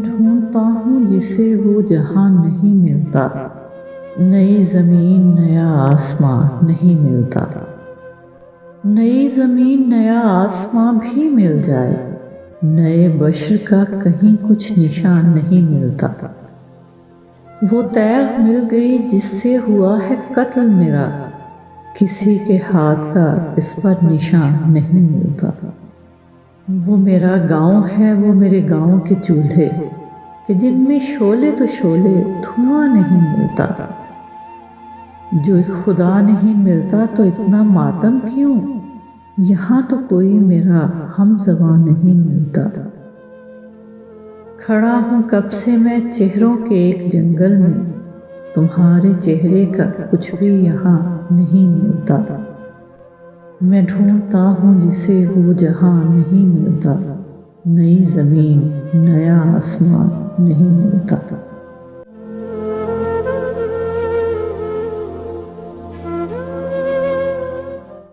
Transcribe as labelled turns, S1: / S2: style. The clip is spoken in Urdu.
S1: ڈھونڈتا ہوں جسے وہ جہاں نہیں ملتا، نئی زمین نیا آسمان نہیں ملتا۔ نئی زمین نیا آسماں بھی مل جائے، نئے بشر کا کہیں کچھ نشان نہیں ملتا۔ وہ تیغ مل گئی جس سے ہوا ہے قتل میرا، کسی کے ہاتھ کا اس پر نشان نہیں ملتا۔ وہ میرا گاؤں ہے، وہ میرے گاؤں کے چولہے، کہ جن میں شعلے تو شعلے دھواں نہیں ملتا۔ جو ایک خدا نہیں ملتا تو اتنا ماتم کیوں، یہاں تو کوئی میرا ہم زباں نہیں ملتا۔ کھڑا ہوں کب سے میں چہروں کے ایک جنگل میں، تمہارے چہرے کا کچھ بھی یہاں نہیں ملتا۔ میں ڈھونڈتا ہوں جسے وہ جہاں نہیں ملتا، نئی زمین نیا آسمان نہیں ملتا۔